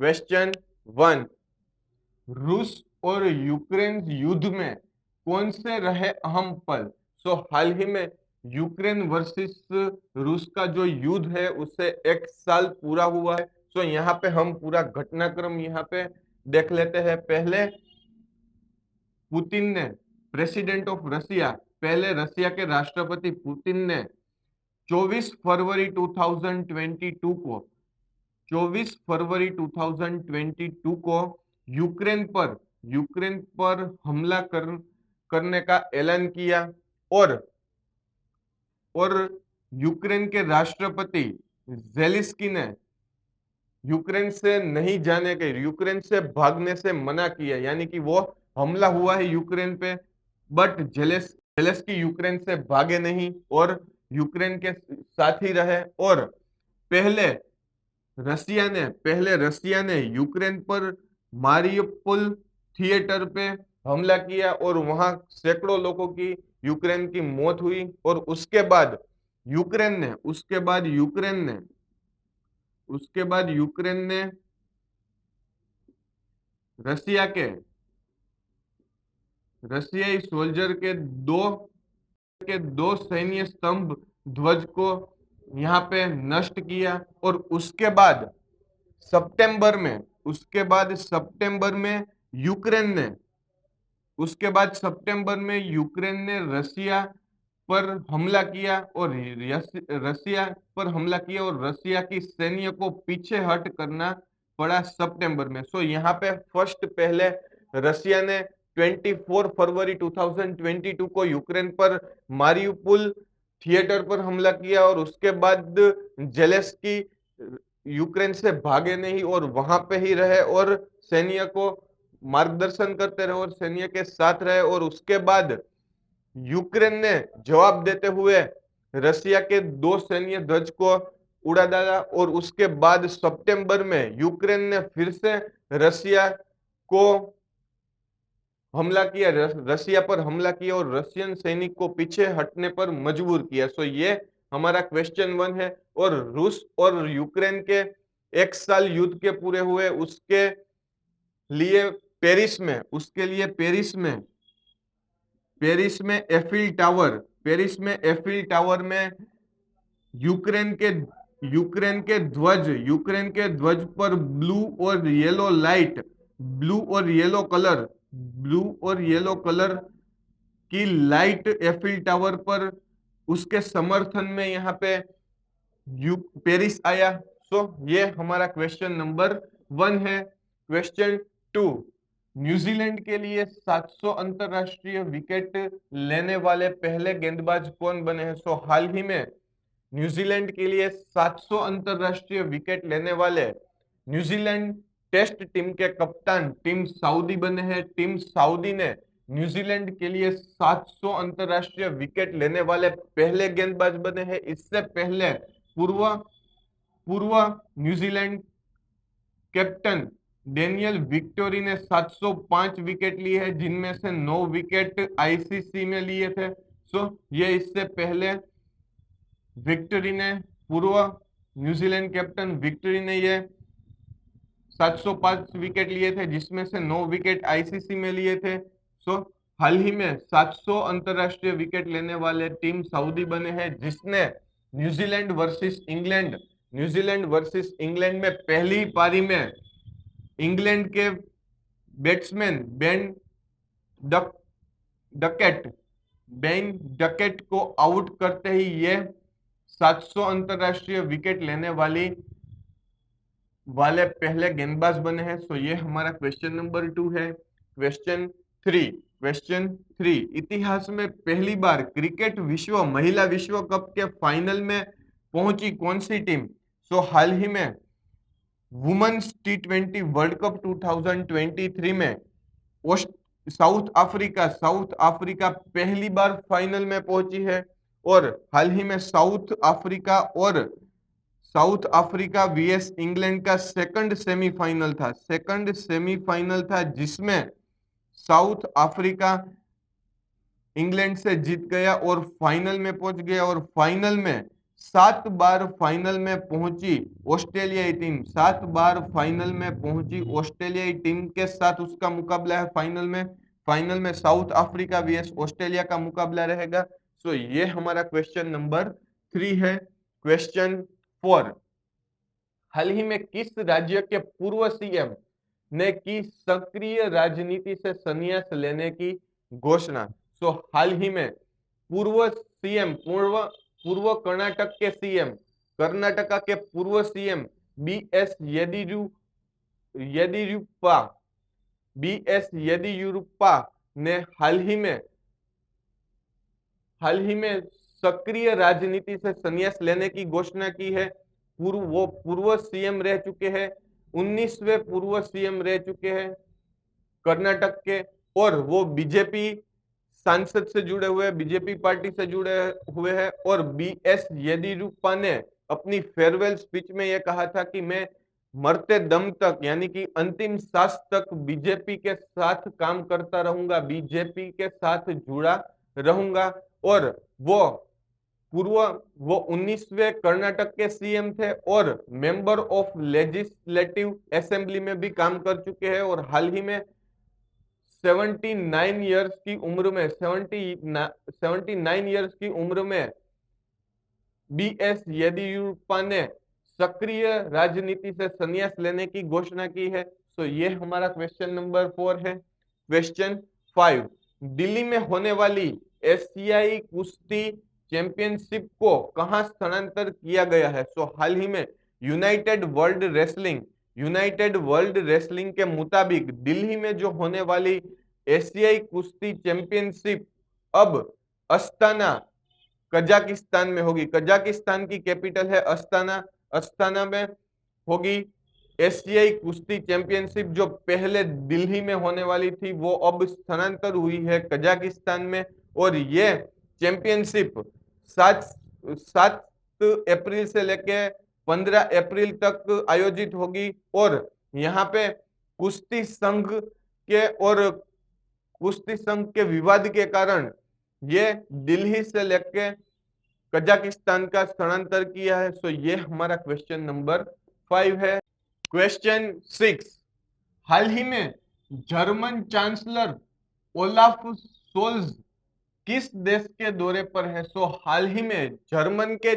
Question 1, रूस और Ukraine युद्ध में कौन से रहे अहम पल? हाल ही में यूक्रेन वर्सेस रूस का जो युद्ध है उससे 1 साल पूरा हुआ है। यहाँ पे हम पूरा घटनाक्रम यहाँ पे देख लेते हैं। पहले पुतिन ने, प्रेसिडेंट ऑफ रसिया, पहले रसिया के राष्ट्रपति पुतिन ने 24 फरवरी 2022 को 24 फरवरी 2022 को यूक्रेन पर हमला करने का ऐलान किया और यूक्रेन के राष्ट्रपति जेलेंस्की ने यूक्रेन से नहीं जाने के, यूक्रेन से भागने से मना किया। यानी कि वो हमला हुआ है यूक्रेन पे, बट जेलेंस्की यूक्रेन से भागे नहीं और यूक्रेन के साथ ही रहे। और पहले रसिया ने यूक्रेन पर मारियोपोल थिएटर पे हमला किया और वहां सैकड़ों लोगों की, यूक्रेन की मौत हुई। और उसके बाद यूक्रेन ने रसियाई सोल्जर के दो सैन्य स्तंभ ध्वज को यहाँ पे नष्ट किया। और सितंबर में यूक्रेन ने रसिया पर हमला किया और रसिया की सैन्य को पीछे हट करना पड़ा सितंबर में। यहाँ पे पहले रसिया ने 24 फरवरी 2022 को यूक्रेन पर मारियुपोल थिएटर पर हमला किया और उसके बाद जेलेंस्की यूक्रेन से भागे नहीं और वहां पे ही रहे और सैन्य को मार्गदर्शन करते रहे और सैन्य के साथ रहे। और उसके बाद यूक्रेन ने जवाब देते हुए रसिया के दो सैन्य ध्वज को उड़ा डाला। और उसके बाद सितंबर में यूक्रेन ने फिर से रसिया पर हमला किया और रशियन सैनिक को पीछे हटने पर मजबूर किया। ये हमारा क्वेश्चन 1 है। और रूस और यूक्रेन के 1 साल युद्ध के पूरे हुए, उसके लिए पेरिस में एफिल टावर में यूक्रेन के ध्वज पर ब्लू और येलो कलर की लाइट एफिल टावर पर उसके समर्थन में यहाँ पे पेरिस आया। ये हमारा क्वेश्चन नंबर 1 है। क्वेश्चन 2, न्यूजीलैंड के लिए 700 अंतरराष्ट्रीय विकेट लेने वाले पहले गेंदबाज कौन बने हैं? हाल ही में न्यूजीलैंड के लिए 700 अंतरराष्ट्रीय विकेट लेने वाले न्यूजीलैंड टेस्ट टीम के कप्तान टिम साउदी बने हैं। टिम साउदी ने न्यूजीलैंड के लिए 700 अंतरराष्ट्रीय विकेट लेने वाले पहले गेंदबाज बने हैं। इससे पहले पूर्व न्यूजीलैंड कैप्टन डेनियल विक्टोरी ने 705 विकेट लिए हैं, जिनमें से 9 विकेट आईसीसी में लिए थे। ये इससे पहले पूर्व न्यूजीलैंड कैप्टन विक्टोरी ने ये 705 विकेट लिए थे, जिसमें से 9 विकेट आईसीसी में लिए थे। हाल ही में 700 अंतरराष्ट्रीय विकेट लेने वाले टीम सऊदी बने हैं, जिसने न्यूजीलैंड वर्सेस इंग्लैंड में पहली पारी में इंग्लैंड के बैट्समैन बेन डकेट को आउट करते ही ये 700 अंतरराष्ट्रीय विकेट लेने वाले पहले गेंदबाज बने हैं। ये हमारा क्वेश्चन नंबर 2 है। क्वेश्चन 3, इतिहास में पहली बार क्रिकेट महिला विश्व कप के फाइनल में पहुंची कौन सी टीम? हाल ही में वुमेन्स T20 वर्ल्ड कप 2023 में साउथ अफ्रीका पहली बार फाइनल में पहुंची है। और हाल ही में साउथ अफ्रीका वीएस इंग्लैंड का सेकंड सेमीफाइनल था, जिसमें साउथ अफ्रीका इंग्लैंड से जीत गया और फाइनल में पहुंच गया। और फाइनल में 7 बार फाइनल में पहुंची ऑस्ट्रेलियाई टीम, 7 बार फाइनल में पहुंची ऑस्ट्रेलियाई टीम के साथ उसका मुकाबला है फाइनल में। फाइनल में साउथ अफ्रीका वीएस ऑस्ट्रेलिया का मुकाबला रहेगा। सो ये हमारा क्वेश्चन नंबर 3 है। क्वेश्चन 4, हाल ही में किस राज्य के पूर्व सीएम ने की सक्रिय राजनीति से संन्यास लेने की घोषणा? सो हाल ही में पूर्व सीएम, पूर्व पूर्व कर्नाटक के सीएम, कर्नाटका के पूर्व CM BS Yediyurappa, BS Yediyurappa ने हाल ही में सक्रिय राजनीति से संन्यास लेने की घोषणा की है। वो पूर्व सीएम रह चुके हैं, 19वें पूर्व सीएम रह चुके हैं कर्नाटक के, और वो बीजेपी सांसद से जुड़े हुए, बीजेपी पार्टी से जुड़े हुए हैं। और बीएस येदियुरप्पा ने अपनी फेयरवेल स्पीच में यह कहा था कि मैं मरते दम तक, यानी कि अंतिम सांस तक बीजेपी के साथ काम करता रहूंगा, बीजेपी के साथ जुड़ा रहूंगा। और वो वो 19वें कर्नाटक के सीएम थे और मेंबर ऑफ लेजिस्लेटिव असेंबली में भी काम कर चुके हैं। और हाल ही में 79 ईयर्स की उम्र में 79 ईयर्स की उम्र में बीएस येदियुरप्पा ने सक्रिय राजनीति से संन्यास लेने की घोषणा की है। तो ये हमारा क्वेश्चन नंबर 4 है। क्वेश्चन 5, दिल्ली में होने वाली एशियाई कुश्ती चैंपियनशिप को कहां स्थानांतरित किया गया है? सो हाल ही में यूनाइटेड वर्ल्ड रेसलिंग के मुताबिक दिल्ली में जो होने वाली एशियाई कुश्ती चैंपियनशिप अब अस्ताना, कजाकिस्तान में होगी। कजाकिस्तान की कैपिटल है अस्ताना। अस्ताना में होगी एशियाई कुश्ती चैंपियनशिप। जो पहले दिल्ली में होने वाली थी वो अब स्थानांतर हुई है कजाकिस्तान में। और ये चैंपियनशिप 7 अप्रैल से लेकर 15 अप्रैल तक आयोजित होगी। और यहाँ पे कुश्ती संघ के विवाद के कारण ये दिल्ली से लेके कजाकिस्तान का स्थानांतर किया है। सो ये हमारा क्वेश्चन नंबर 5 है। क्वेश्चन 6, हाल ही में जर्मन चांसलर ओलाफ सोल्ज किस देश के दौरे पर है? सो हाल ही में जर्मन के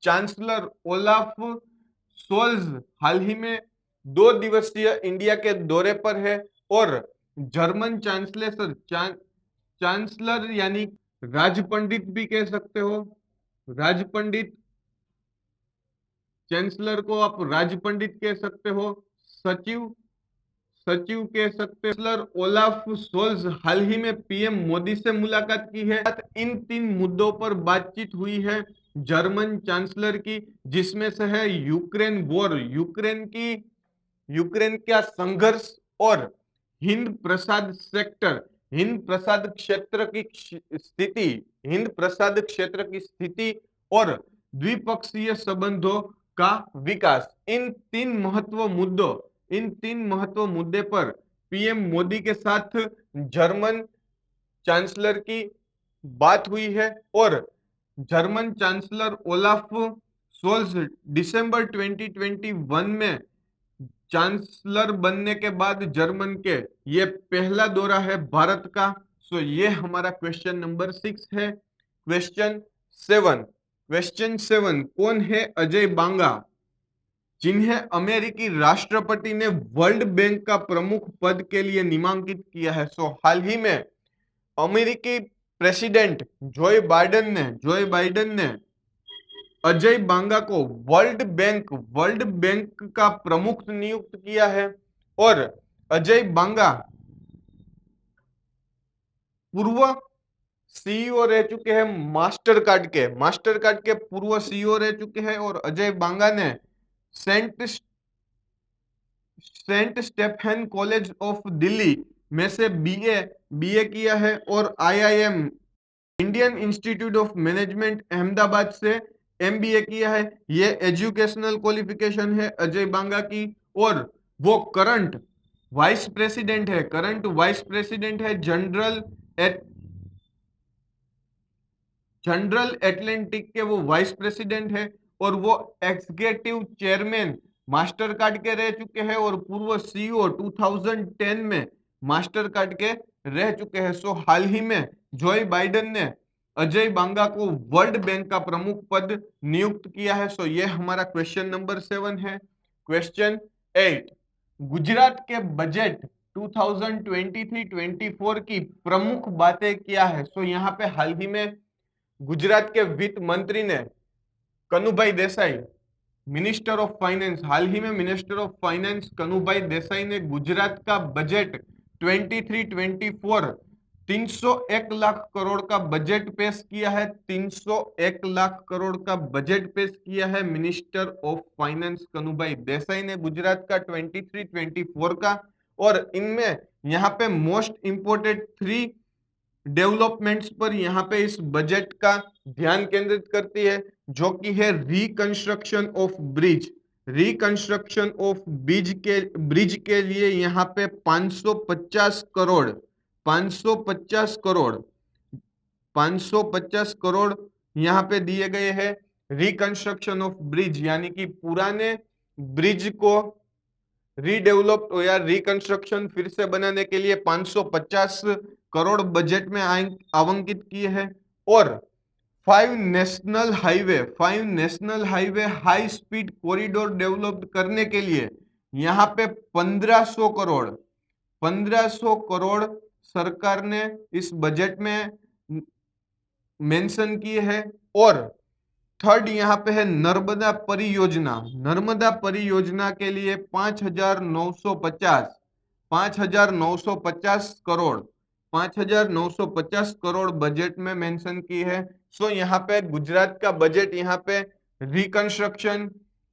चांसलर ओलाफ सोल्ज हाल ही में 2 दिवसीय इंडिया के दौरे पर है। और जर्मन चांसलर यानी राजपंडित भी कह सकते हो, राजपंडित, चांसलर को आप राजपंडित कह सकते हो, सचिव सचिव कह सकते हैं। चांसलर ओलाफ सोल्ज हाल ही में पीएम मोदी से मुलाकात की है। इन 3 मुद्दों पर बातचीत हुई है जर्मन चांसलर की, जिसमें से है यूक्रेन वॉर, यूक्रेन का संघर्ष, और हिंद प्रसाद क्षेत्र की स्थिति, हिंद प्रसाद क्षेत्र की स्थिति और द्विपक्षीय संबंधों का विकास। इन तीन महत्व मुद्दे पर पीएम मोदी के साथ जर्मन चांसलर की बात हुई है। और जर्मन चांसलर ओलाफ सोल्ज दिसंबर 2021 में चांसलर बनने के बाद जर्मन के ये पहला दौरा है भारत का। सो ये हमारा क्वेश्चन नंबर 6 है। क्वेश्चन 7, कौन है अजय बांगा जिन्हें अमेरिकी राष्ट्रपति ने वर्ल्ड बैंक का प्रमुख पद के लिए नामांकित किया है? सो हाल ही में अमेरिकी प्रेसिडेंट जो बाइडेन ने अजय बांगा को वर्ल्ड बैंक का प्रमुख नियुक्त किया है। और अजय बांगा पूर्व सीईओ रह चुके हैं मास्टर कार्ड के पूर्व सीईओ रह चुके हैं। और अजय बांगा ने Saint Stephen college of Delhi में से बीए किया है। और IIM Indian Institute of Management Ahmedabad से एमबीए किया है। ये एजुकेशनल क्वालिफिकेशन है अजय बांगा की। और वो करंट वाइस प्रेसिडेंट है जनरल जनरल एटलांटिक के वो वाइस प्रेसिडेंट है और वो एग्जीक्यूटिव चेयरमैन मास्टर कार्ड के रह चुके हैं और पूर्व सीईओ 2010 में मास्टर कार्ड के रह चुके हैं। सो हाल ही में जोई बाइडेन ने अजय बांगा को वर्ल्ड बैंक का प्रमुख पद नियुक्त किया है। सो ये हमारा क्वेश्चन नंबर 7 है। क्वेश्चन 8, गुजरात के बजट 2023-24 की प्रमुख बातें क्या है। सो यहाँ पे हाल ही में गुजरात के वित्त मंत्री ने Kanubhai Desai, minister of finance, हाल ही में minister of finance Kanubhai Desai ने गुजरात का बजट 23-24 301 लाख करोड़ का बजट पेश किया है। 301 लाख करोड़ का बजट पेश किया है minister of finance Kanubhai Desai ने गुजरात का 23-24 का। और इनमें यहाँ पे मोस्ट इंपोर्टेंट 3 डेवलपमेंट्स पर यहाँ पे इस बजट का ध्यान केंद्रित करती है, जो कि है reconstruction of bridge. Reconstruction of bridge के लिए यहाँ पे 550 करोड़ 550 करोड़ 550 करोड़ यहाँ पे दिए गए हैं। रिकंस्ट्रक्शन ऑफ ब्रिज यानी कि पुराने ब्रिज को रीडेवलप या रिकंस्ट्रक्शन फिर से बनाने के लिए 550 करोड़ बजट में आवंकित किए हैं। और 5 national highway high speed corridor develop करने के लिए यहाँ पे 1500 करोड़ सरकार ने इस बजट में मेंशन किए हैं। और थर्ड यहाँ पे है नर्मदा परियोजना। नर्मदा परियोजना के लिए 5,950 करोड़ 5,950 करोड़ बजट में मेंशन की है। सो यहाँ पे गुजरात का बजट यहाँ पे रिकंस्ट्रक्शन,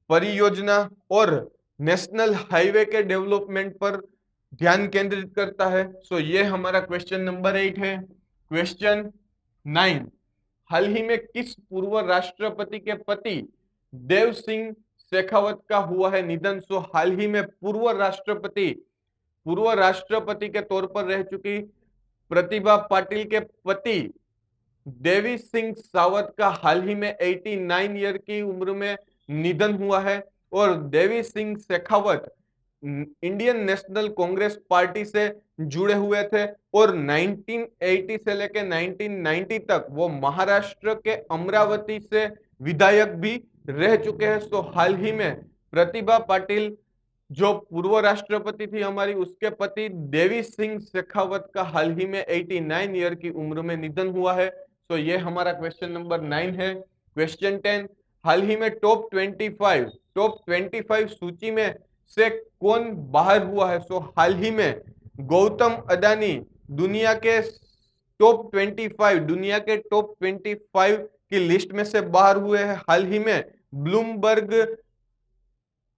परियोजना और नेशनल हाईवे के डेवलपमेंट पर ध्यान केंद्रित करता है। सो ये हमारा क्वेश्चन नंबर 8 है। क्वेश्चन 9, हाल ही में किस पूर्व राष्ट्रपति के पति देव सिंह शेखावत का हुआ है निधन। सो हाल ही में पूर्व राष्ट्रपति के तौर पर रह चुकी प्रतिभा पाटिल के पति देवी सिंह सावत का हाल ही में 89 ईयर की उम्र में निधन हुआ है। और Devi Singh Shekhawat Indian National Congress party से जुड़े हुए थे और 1980 से लेकर 1990 तक वो महाराष्ट्र के अमरावती से विधायक भी रह चुके हैं। सो हाल ही में प्रतिभा पाटिल जो पूर्व राष्ट्रपति थी हमारी, उसके पति देवी सिंह शेखावत का हाल ही में 89 ईयर की उम्र में निधन हुआ है। सो ये हमारा क्वेश्चन नंबर 9 है। क्वेश्चन 10, हाल ही में टॉप 25 सूची में से कौन बाहर हुआ है। सो हाल ही में गौतम अदानी दुनिया के टॉप 25 की लिस्ट में से बाहर हुए हैं। हाल ही में ब्लूमबर्ग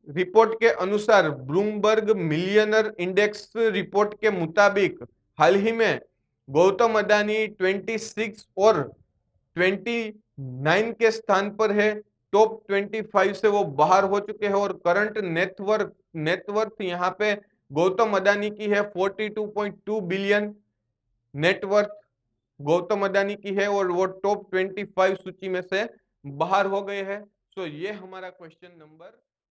रिपोर्ट के अनुसार, ब्लूमबर्ग मिलियनर इंडेक्स रिपोर्ट के मुताबिक हाल ही में गौतम अदानी 26 और 29 के स्थान पर है। टॉप 25 से वो बाहर हो चुके हैं और करंट नेटवर्थ यहाँ पे गौतम अदानी की है 42.2 बिलियन नेटवर्थ गौतम अदानी की है और वो टॉप 25 सूची में से बाहर हो गए हैं। सो ये हमारा क्वेश्चन नंबर